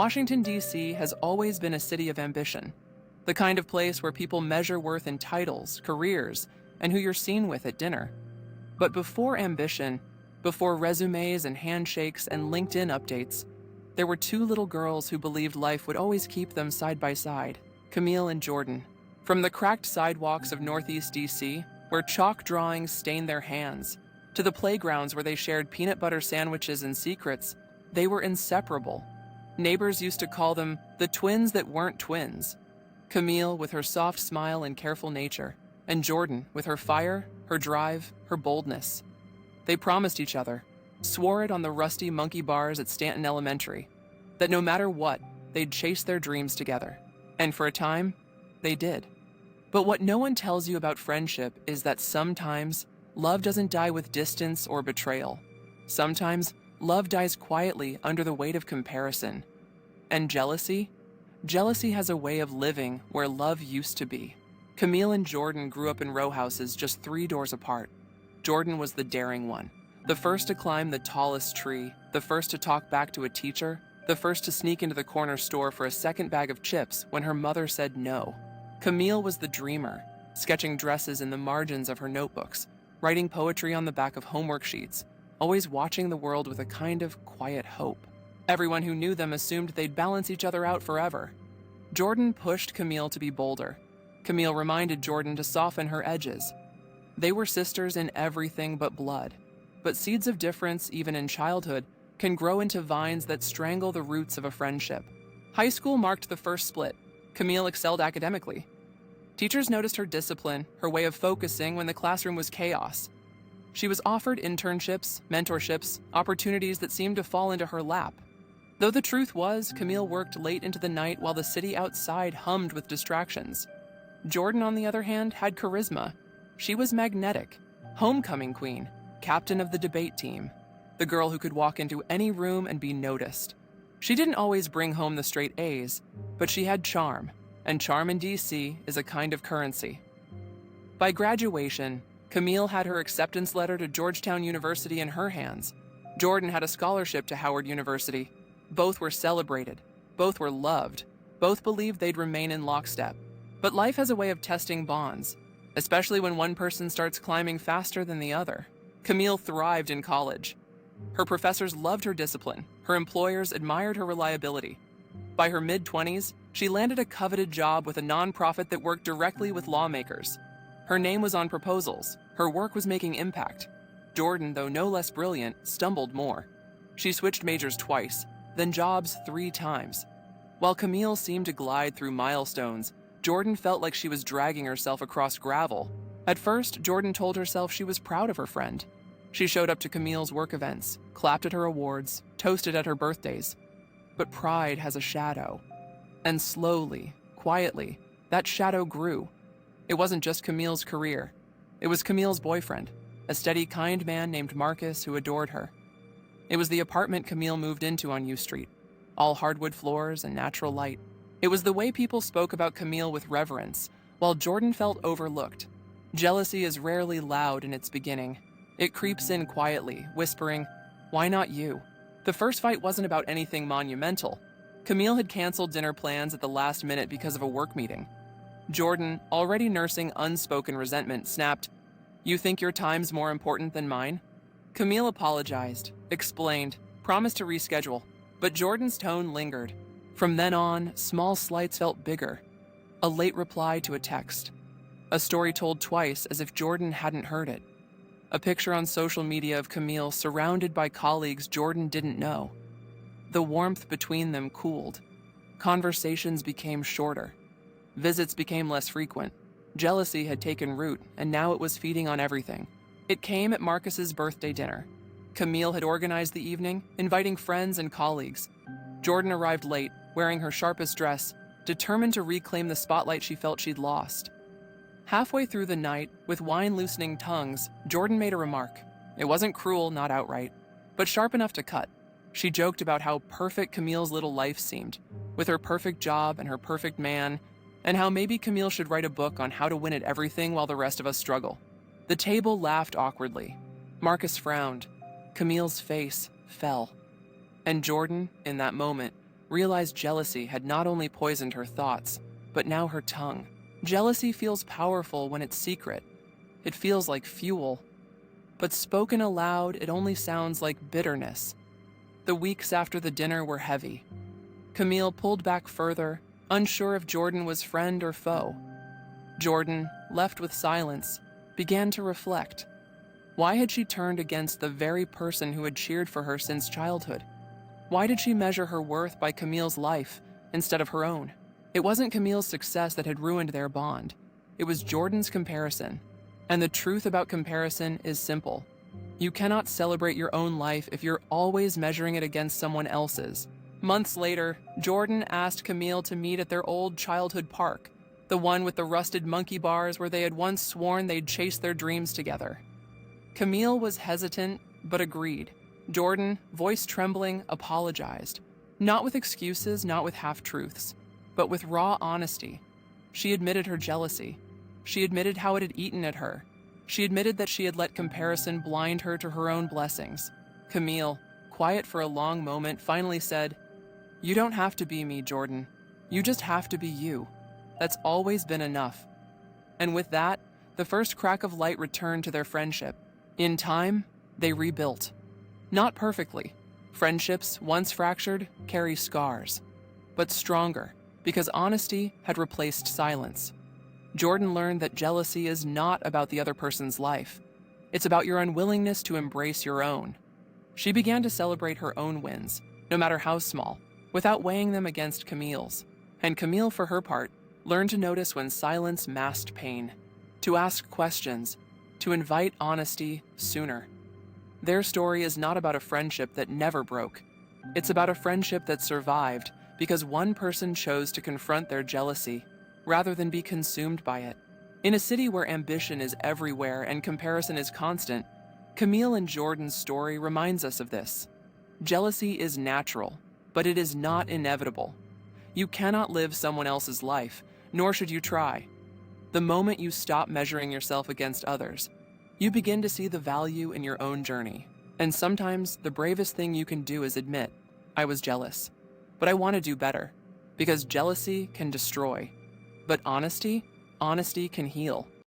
Washington, D.C. has always been a city of ambition, the kind of place where people measure worth in titles, careers, and who you're seen with at dinner. But before ambition, before resumes and handshakes and LinkedIn updates, there were two little girls who believed life would always keep them side by side, Camille and Jordan. From the cracked sidewalks of Northeast D.C., where chalk drawings stained their hands, to the playgrounds where they shared peanut butter sandwiches and secrets, they were inseparable. Neighbors used to call them the twins that weren't twins. Camille with her soft smile and careful nature, and Jordan with her fire, her drive, her boldness. They promised each other, swore it on the rusty monkey bars at Stanton Elementary, that no matter what, they'd chase their dreams together. And for a time, they did. But what no one tells you about friendship is that sometimes love doesn't die with distance or betrayal. Sometimes love dies quietly under the weight of comparison. And jealousy? Jealousy has a way of living where love used to be. Camille and Jordan grew up in row houses just 3 doors apart. Jordan was the daring one, the first to climb the tallest tree, the first to talk back to a teacher, the first to sneak into the corner store for a second bag of chips when her mother said no. Camille was the dreamer, sketching dresses in the margins of her notebooks, writing poetry on the back of homework sheets, always watching the world with a kind of quiet hope. Everyone who knew them assumed they'd balance each other out forever. Jordan pushed Camille to be bolder. Camille reminded Jordan to soften her edges. They were sisters in everything but blood. But seeds of difference, even in childhood, can grow into vines that strangle the roots of a friendship. High school marked the first split. Camille excelled academically. Teachers noticed her discipline, her way of focusing when the classroom was chaos. She was offered internships, mentorships, opportunities that seemed to fall into her lap. Though the truth was, Camille worked late into the night while the city outside hummed with distractions. Jordan, on the other hand, had charisma. She was magnetic, homecoming queen, captain of the debate team, the girl who could walk into any room and be noticed. She didn't always bring home the straight A's, but she had charm, and charm in D.C. is a kind of currency. By graduation, Camille had her acceptance letter to Georgetown University in her hands. Jordan had a scholarship to Howard University. Both were celebrated. Both were loved. Both believed they'd remain in lockstep. But life has a way of testing bonds, especially when one person starts climbing faster than the other. Camille thrived in college. Her professors loved her discipline. Her employers admired her reliability. By her mid-20s, she landed a coveted job with a nonprofit that worked directly with lawmakers. Her name was on proposals. Her work was making impact. Jordan, though no less brilliant, stumbled more. She switched majors twice, then jobs 3 times. While Camille seemed to glide through milestones, Jordan felt like she was dragging herself across gravel. At first, Jordan told herself she was proud of her friend. She showed up to Camille's work events, clapped at her awards, toasted at her birthdays. But pride has a shadow. And slowly, quietly, that shadow grew. It wasn't just Camille's career. It was Camille's boyfriend, a steady, kind man named Marcus who adored her. It was the apartment Camille moved into on U Street, all hardwood floors and natural light. It was the way people spoke about Camille with reverence, while Jordan felt overlooked. Jealousy is rarely loud in its beginning. It creeps in quietly, whispering, "Why not you?" The first fight wasn't about anything monumental. Camille had canceled dinner plans at the last minute because of a work meeting. Jordan, already nursing unspoken resentment, snapped, "You think your time's more important than mine?" Camille apologized, explained, promised to reschedule, but Jordan's tone lingered. From then on, small slights felt bigger. A late reply to a text. A story told twice as if Jordan hadn't heard it. A picture on social media of Camille surrounded by colleagues Jordan didn't know. The warmth between them cooled. Conversations became shorter. Visits became less frequent. Jealousy had taken root, and now it was feeding on everything. It came at Marcus's birthday dinner. Camille had organized the evening, inviting friends and colleagues. Jordan arrived late, wearing her sharpest dress, determined to reclaim the spotlight she felt she'd lost. Halfway through the night, with wine-loosening tongues, Jordan made a remark. It wasn't cruel, not outright, but sharp enough to cut. She joked about how perfect Camille's little life seemed, with her perfect job and her perfect man, and how maybe Camille should write a book on how to win at everything while the rest of us struggle. The table laughed awkwardly. Marcus frowned. Camille's face fell. And Jordan, in that moment, realized jealousy had not only poisoned her thoughts, but now her tongue. Jealousy feels powerful when it's secret. It feels like fuel. But spoken aloud, it only sounds like bitterness. The weeks after the dinner were heavy. Camille pulled back further, unsure if Jordan was friend or foe. Jordan, left with silence, began to reflect. Why had she turned against the very person who had cheered for her since childhood? Why did she measure her worth by Camille's life instead of her own? It wasn't Camille's success that had ruined their bond. It was Jordan's comparison. And the truth about comparison is simple. You cannot celebrate your own life if you're always measuring it against someone else's. Months later, Jordan asked Camille to meet at their old childhood park, the one with the rusted monkey bars where they had once sworn they'd chase their dreams together. Camille was hesitant, but agreed. Jordan, voice trembling, apologized. Not with excuses, not with half-truths, but with raw honesty. She admitted her jealousy. She admitted how it had eaten at her. She admitted that she had let comparison blind her to her own blessings. Camille, quiet for a long moment, finally said, "You don't have to be me, Jordan. You just have to be you. That's always been enough." And with that, the first crack of light returned to their friendship. In time, they rebuilt. Not perfectly. Friendships, once fractured, carry scars. But stronger, because honesty had replaced silence. Jordan learned that jealousy is not about the other person's life. It's about your unwillingness to embrace your own. She began to celebrate her own wins, no matter how small, without weighing them against Camille's. And Camille, for her part, learned to notice when silence masked pain, to ask questions, to invite honesty sooner. Their story is not about a friendship that never broke. It's about a friendship that survived because one person chose to confront their jealousy rather than be consumed by it. In a city where ambition is everywhere and comparison is constant, Camille and Jordan's story reminds us of this. Jealousy is natural, but it is not inevitable. You cannot live someone else's life, nor should you try. The moment you stop measuring yourself against others, you begin to see the value in your own journey. And sometimes the bravest thing you can do is admit, I was jealous, but I want to do better, because jealousy can destroy. But honesty can heal.